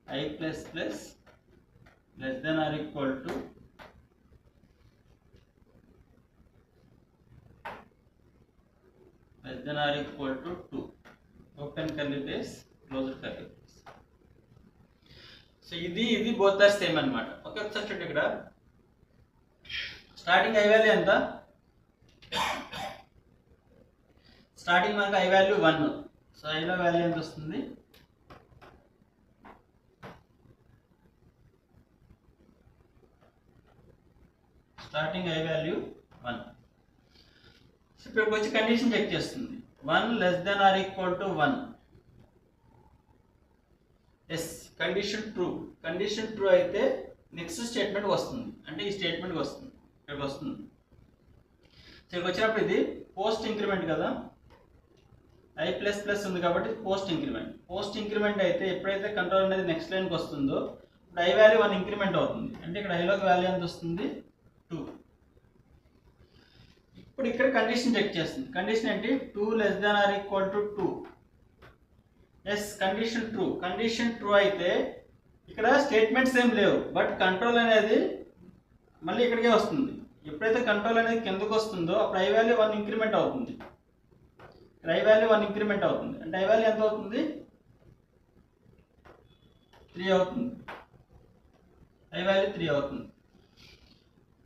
I plus plus less than or equal to less than or equal to 2. Open curly brace, closed curly brace. So ఇది both are same అన్నమాట. Okay, ఒకసారి చూడండి ఇక్కడ starting I value ఎంత? Starting మనకు I value 1. So ఐలో value ఎంత వస్తుంది? Starting I value 1. So ఇప్పుడు వచ్చి కండిషన్ చెక్ చేస్తుంది. 1 less than or equal to 1. Yes, condition true. Condition true అయితే నెక్స్ట్ స్టేట్మెంట్ వస్తుంది, అంటే ఈ స్టేట్మెంట్కి వస్తుంది, ఇక్కడికి వస్తుంది. సో ఇక్కడికి వచ్చినప్పుడు ఇది పోస్ట్ ఇంక్రిమెంట్ కదా, ఐ ప్లస్ ప్లస్ ఉంది కాబట్టి పోస్ట్ ఇంక్రిమెంట్. పోస్ట్ ఇంక్రిమెంట్ అయితే ఎప్పుడైతే కంట్రోల్ అనేది నెక్స్ట్ లైన్కి వస్తుందో ఇప్పుడు ఐ వాల్యూ 1 ఇంక్రిమెంట్ అవుతుంది, అంటే ఇక్కడ ఐలోకి వాల్యూ ఎంత వస్తుంది? 2. ఇప్పుడు ఇక్కడ కండిషన్ చెక్ చేస్తుంది. కండిషన్ ఏంటి? 2 less than or equal to 2. Yes, condition true. Condition true అయితే ఇక్కడ స్టేట్మెంట్స్ ఏం లేవు, బట్ కంట్రోల్ అనేది మళ్ళీ ఇక్కడికే వస్తుంది. ఎప్పుడైతే కంట్రోల్ అనేది కిందకు వస్తుందో అప్పుడు ఐ వాల్యూ 1 ఇంక్రిమెంట్ అవుతుంది. ఐ వాల్యూ 1 ఇంక్రిమెంట్ అవుతుంది, అంటే ఐ వాల్యూ ఎంత అవుతుంది? 3 అవుతుంది. ఐ వాల్యూ 3 అవుతుంది.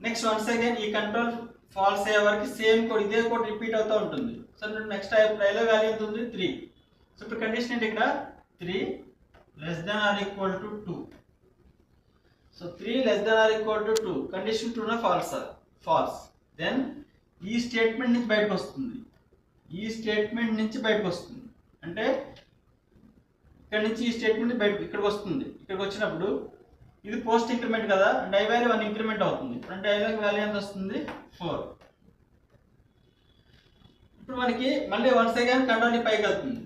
నెక్స్ట్ వన్స్ అగైన్ ఈ కంట్రోల్ ఫాల్స్ అయ్యే వరకు సేమ్ కోడ్, ఇదే కోడ్ రిపీట్ అవుతూ ఉంటుంది. సో నెక్స్ట్ ఐలో వాల్యూ ఎంత ఉంది? 3. సో ఇప్పుడు కండిషన్ ఏంటి? ఇక్కడ 3 less than or equal to 2. So 3 less than or equal to 2. Condition ట్రూనా ఫాల్సా? ఫాల్స్. దెన్ ఈ స్టేట్మెంట్ నుంచి బయటకు వస్తుంది. ఈ స్టేట్మెంట్ నుంచి బయటకు వస్తుంది, అంటే ఇక్కడ నుంచి ఈ స్టేట్మెంట్ బయటకు ఇక్కడికి వస్తుంది. ఇక్కడికి వచ్చినప్పుడు ఇది పోస్ట్ ఇంక్రిమెంట్ కదా, అంటే ఐ వాల్యూ 1 ఇంక్రిమెంట్ అవుతుంది, అంటే ఐలోకి వాల్యూ ఎంత వస్తుంది? 4. ఇప్పుడు మనకి మళ్ళీ వన్స్ అగైన్ కంట్రోల్ పైకి వెళ్తుంది.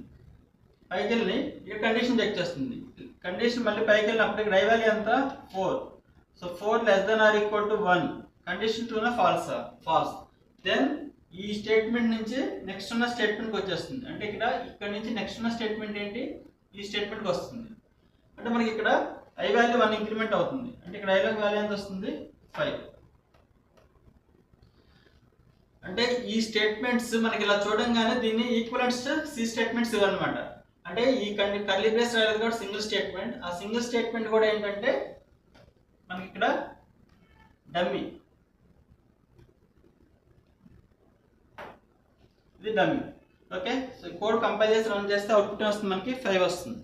పైకి వెళ్ళి ఇక్కడ కండిషన్ చెక్ చేస్తుంది. కండిషన్ మళ్ళీ పైకి వెళ్ళినప్పుడు ఇక్కడ ఐ వాల్యూ ఎంత? 4. So 4 less than or equal to 1. Condition ట్రూనా ఫాల్సా? ఫాల్స్. దెన్ ఈ స్టేట్మెంట్ నుంచి నెక్స్ట్ ఉన్న స్టేట్మెంట్కి వచ్చేస్తుంది, అంటే ఇక్కడ నుంచి నెక్స్ట్ ఉన్న స్టేట్మెంట్ ఏంటి? ఈ స్టేట్మెంట్కి వస్తుంది, అంటే మనకి ఇక్కడ ఐ వాల్యూ 1 ఇంక్రిమెంట్ అవుతుంది, అంటే ఇక్కడ ఐలోకి వాల్యూ ఎంత వస్తుంది? 5. అంటే ఈ స్టేట్మెంట్స్ మనకి ఇలా చూడంగానే దీన్ని ఈక్వలెంట్స్ సి స్టేట్మెంట్స్ ఇవ్వనమాట. అంటే ఈ కర్లీ బ్రేస్ రాలేదు కూడా సింగిల్ స్టేట్మెంట్. ఆ సింగిల్ స్టేట్మెంట్ కూడా ఏంటంటే మనకి ఇక్కడ డమ్మీ, ఇది dummy. Okay, so code compile చేసి రన్ చేస్తే అవుట్పుట్ వస్తుంది, మనకి 5 వస్తుంది.